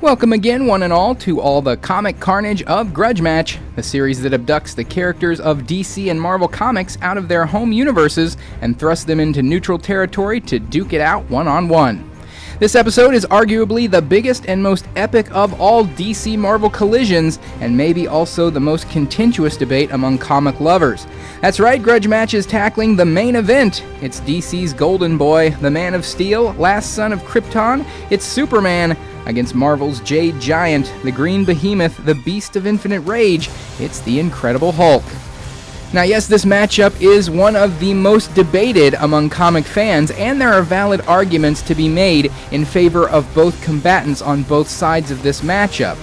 Welcome again, one and all, to all the comic carnage of Grudge Match, the series that abducts the characters of DC and Marvel Comics out of their home universes and thrusts them into neutral territory to duke it out one-on-one. This episode is arguably the biggest and most epic of all DC Marvel collisions, and maybe also the most contentious debate among comic lovers. That's right, Grudge Match is tackling the main event. It's DC's Golden Boy, the Man of Steel, last son of Krypton. It's Superman against Marvel's Jade Giant, the Green Behemoth, the Beast of Infinite Rage. It's the Incredible Hulk. Now yes, this matchup is one of the most debated among comic fans, and there are valid arguments to be made in favor of both combatants on both sides of this matchup.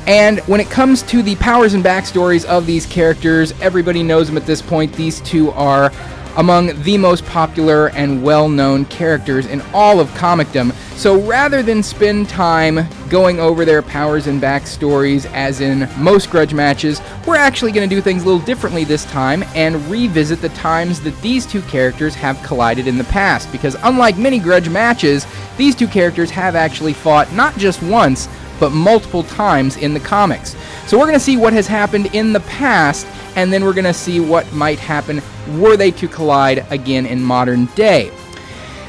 And when it comes to the powers and backstories of these characters, everybody knows them at this point. These two are among the most popular and well-known characters in all of comicdom. So rather than spend time going over their powers and backstories as in most Grudge matches, we're actually going to do things a little differently this time and revisit the times that these two characters have collided in the past. Because unlike many Grudge matches, these two characters have actually fought not just once, but multiple times in the comics. So we're going to see what has happened in the past, and then we're going to see what might happen were they to collide again in modern day.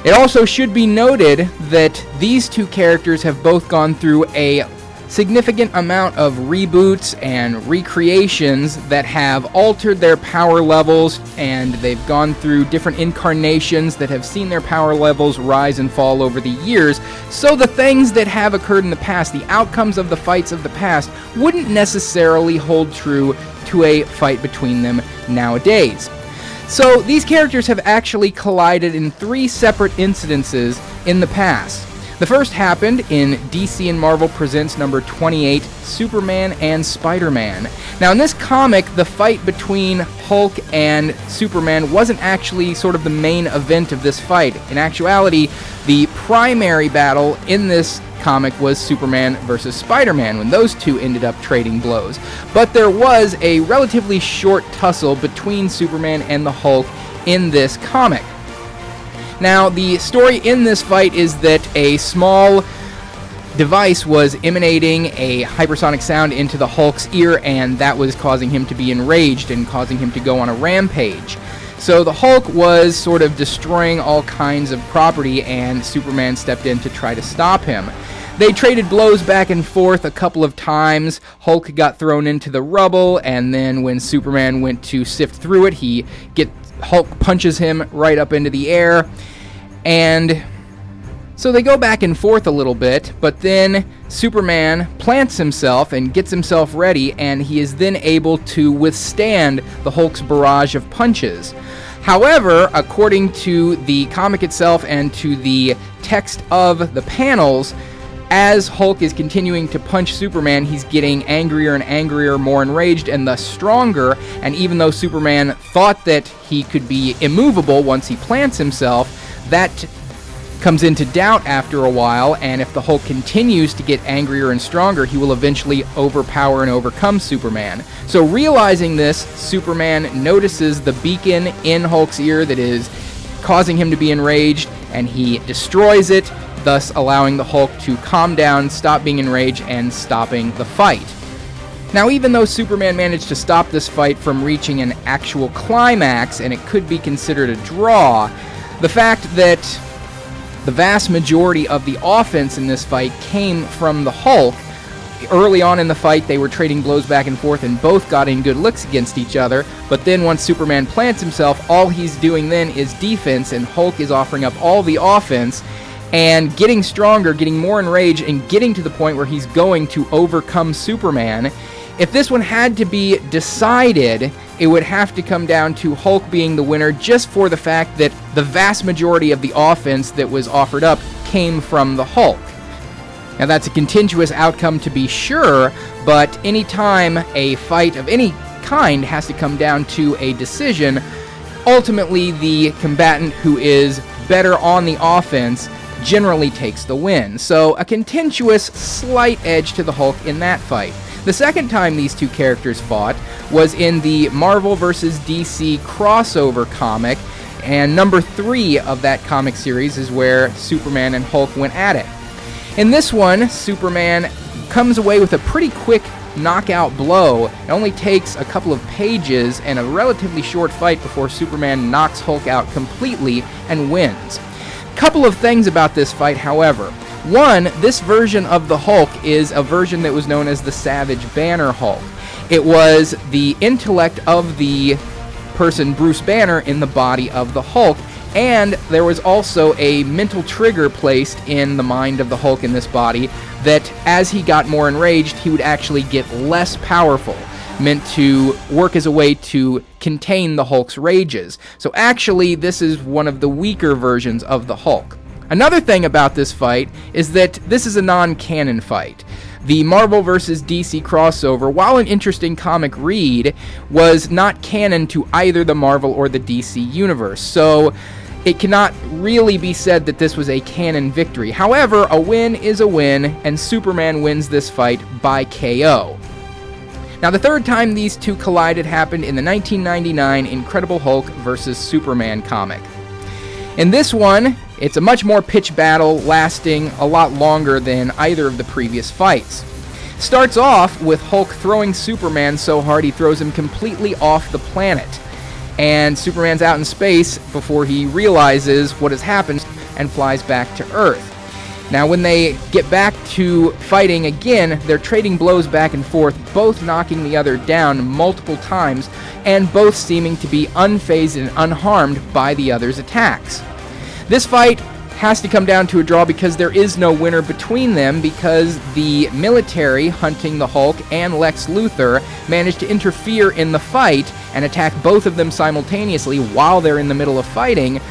It also should be noted that these two characters have both gone through a significant amount of reboots and recreations that have altered their power levels, and they've gone through different incarnations that have seen their power levels rise and fall over the years. So the things that have occurred in the past, the outcomes of the fights of the past, wouldn't necessarily hold true to a fight between them nowadays. So these characters have actually collided in three separate incidences in the past. The first happened in DC and Marvel Presents number 28, Superman and Spider-Man. Now in this comic, the fight between Hulk and Superman wasn't actually sort of the main event of this fight. In actuality, the primary battle in this comic was Superman versus Spider-Man, when those two ended up trading blows. But there was a relatively short tussle between Superman and the Hulk in this comic. Now, the story in this fight is that a small device was emanating a hypersonic sound into the Hulk's ear, and that was causing him to be enraged and causing him to go on a rampage. So the Hulk was sort of destroying all kinds of property, and Superman stepped in to try to stop him. They traded blows back and forth a couple of times. Hulk got thrown into the rubble, and then when Superman went to sift through it, Hulk punches him right up into the air. And so they go back and forth a little bit, but then Superman plants himself and gets himself ready, and he is then able to withstand the Hulk's barrage of punches. However, according to the comic itself and to the text of the panels, as Hulk is continuing to punch Superman, he's getting angrier and angrier, more enraged, and thus stronger. And even though Superman thought that he could be immovable once he plants himself, that comes into doubt after a while, and if the Hulk continues to get angrier and stronger, he will eventually overpower and overcome Superman. So realizing this, Superman notices the beacon in Hulk's ear that is causing him to be enraged, and he destroys it, thus allowing the Hulk to calm down, stop being enraged, and stopping the fight. Now, even though Superman managed to stop this fight from reaching an actual climax, and it could be considered a draw, the fact that the vast majority of the offense in this fight came from the Hulk. Early on in the fight, they were trading blows back and forth, and both got in good looks against each other. But then once Superman plants himself, all he's doing then is defense, and Hulk is offering up all the offense and getting stronger, getting more enraged, and getting to the point where he's going to overcome Superman. If this one had to be decided, it would have to come down to Hulk being the winner, just for the fact that the vast majority of the offense that was offered up came from the Hulk. Now that's a contentious outcome to be sure, but anytime a fight of any kind has to come down to a decision, ultimately the combatant who is better on the offense generally takes the win. So a contentious slight edge to the Hulk in that fight. The second time these two characters fought was in the Marvel vs. DC crossover comic, and number 3 of that comic series is where Superman and Hulk went at it. In this one, Superman comes away with a pretty quick knockout blow. It only takes a couple of pages and a relatively short fight before Superman knocks Hulk out completely and wins. Couple of things about this fight, however. One, this version of the Hulk is a version that was known as the Savage Banner Hulk. It was the intellect of the person Bruce Banner in the body of the Hulk, and there was also a mental trigger placed in the mind of the Hulk in this body that as he got more enraged, he would actually get less powerful, meant to work as a way to contain the Hulk's rages. So actually, this is one of the weaker versions of the Hulk. Another thing about this fight is that this is a non-canon fight. The Marvel vs. DC crossover, while an interesting comic read, was not canon to either the Marvel or the DC universe, so it cannot really be said that this was a canon victory. However, a win is a win, and Superman wins this fight by KO. Now, the third time these two collided happened in the 1999 Incredible Hulk vs. Superman comic. In this one, it's a much more pitched battle, lasting a lot longer than either of the previous fights. Starts off with Hulk throwing Superman so hard he throws him completely off the planet, and Superman's out in space before he realizes what has happened and flies back to Earth. Now, when they get back to fighting again, they're trading blows back and forth, both knocking the other down multiple times, and both seeming to be unfazed and unharmed by the other's attacks. This fight has to come down to a draw because there is no winner between them, because the military hunting the Hulk and Lex Luthor managed to interfere in the fight and attack both of them simultaneously while they're in the middle of fighting,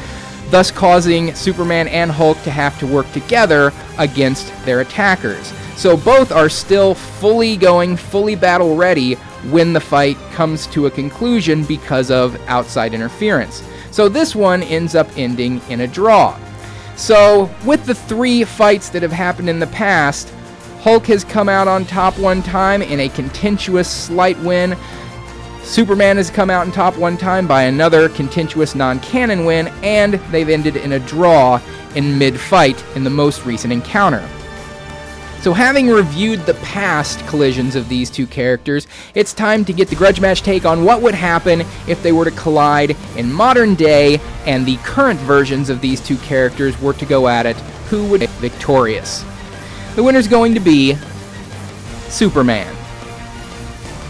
thus causing Superman and Hulk to have to work together against their attackers. So both are still fully battle ready when the fight comes to a conclusion because of outside interference. So this one ends up ending in a draw. So with the three fights that have happened in the past, Hulk has come out on top one time in a contentious slight win. Superman has come out on top one time by another contentious non-canon win, and they've ended in a draw in mid-fight in the most recent encounter. So having reviewed the past collisions of these two characters, it's time to get the Grudge Match take on what would happen if they were to collide in modern day and the current versions of these two characters were to go at it. Who would be victorious? The winner's going to be Superman.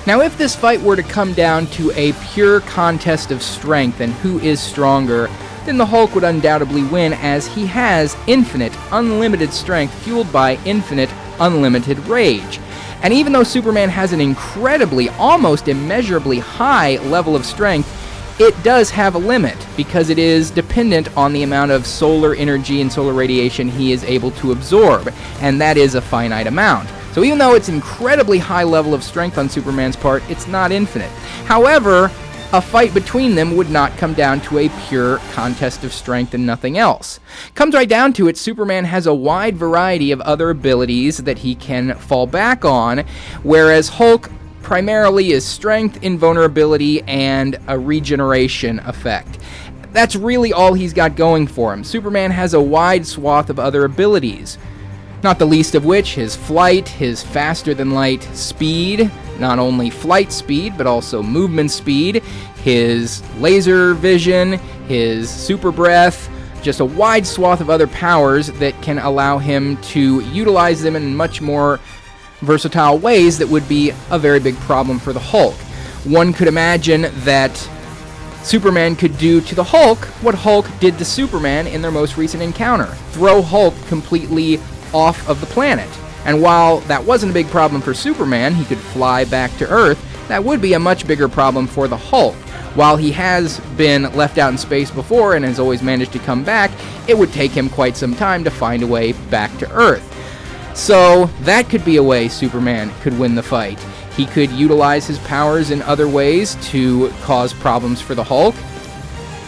Now, if this fight were to come down to a pure contest of strength and who is stronger, then the Hulk would undoubtedly win, as he has infinite, unlimited strength fueled by infinite, unlimited rage. And even though Superman has an incredibly, almost immeasurably high level of strength, it does have a limit, because it is dependent on the amount of solar energy and solar radiation he is able to absorb, and that is a finite amount. So even though it's an incredibly high level of strength on Superman's part, it's not infinite. However, a fight between them would not come down to a pure contest of strength and nothing else. Comes right down to it, Superman has a wide variety of other abilities that he can fall back on, whereas Hulk primarily is strength, invulnerability, and a regeneration effect. That's really all he's got going for him. Superman has a wide swath of other abilities, not the least of which his flight, his faster-than-light speed, not only flight speed, but also movement speed, his laser vision, his super breath, just a wide swath of other powers that can allow him to utilize them in much more versatile ways that would be a very big problem for the Hulk. One could imagine that Superman could do to the Hulk what Hulk did to Superman in their most recent encounter: throw Hulk completely off of the planet. And while that wasn't a big problem for Superman, he could fly back to Earth, that would be a much bigger problem for the Hulk. While he has been left out in space before and has always managed to come back, it would take him quite some time to find a way back to Earth. So that could be a way Superman could win the fight. He could utilize his powers in other ways to cause problems for the Hulk.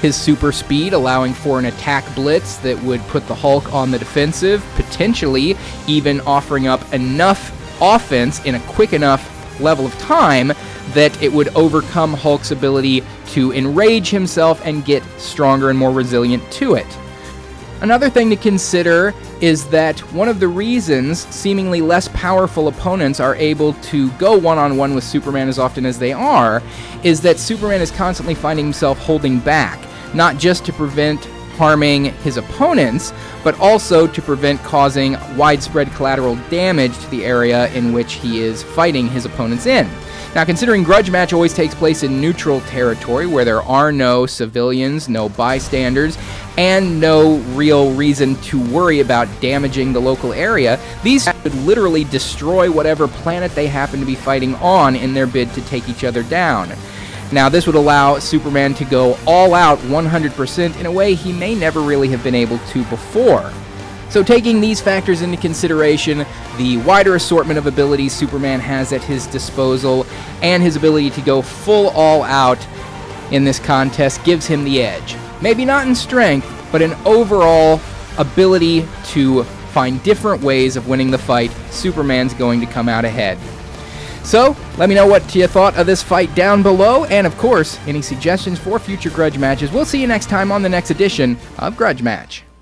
His super speed allowing for an attack blitz that would put the Hulk on the defensive, potentially even offering up enough offense in a quick enough level of time that it would overcome Hulk's ability to enrage himself and get stronger and more resilient to it. Another thing to consider is that one of the reasons seemingly less powerful opponents are able to go one-on-one with Superman as often as they are is that Superman is constantly finding himself holding back, not just to prevent harming his opponents, but also to prevent causing widespread collateral damage to the area in which he is fighting his opponents in. Now, considering Grudge Match always takes place in neutral territory where there are no civilians, no bystanders, and no real reason to worry about damaging the local area, these would literally destroy whatever planet they happen to be fighting on in their bid to take each other down. Now, this would allow Superman to go all out 100% in a way he may never really have been able to before. So taking these factors into consideration, the wider assortment of abilities Superman has at his disposal, and his ability to go full all out in this contest gives him the edge. Maybe not in strength, but in overall ability to find different ways of winning the fight, Superman's going to come out ahead. So, let me know what you thought of this fight down below, and of course, any suggestions for future Grudge matches. We'll see you next time on the next edition of Grudge Match.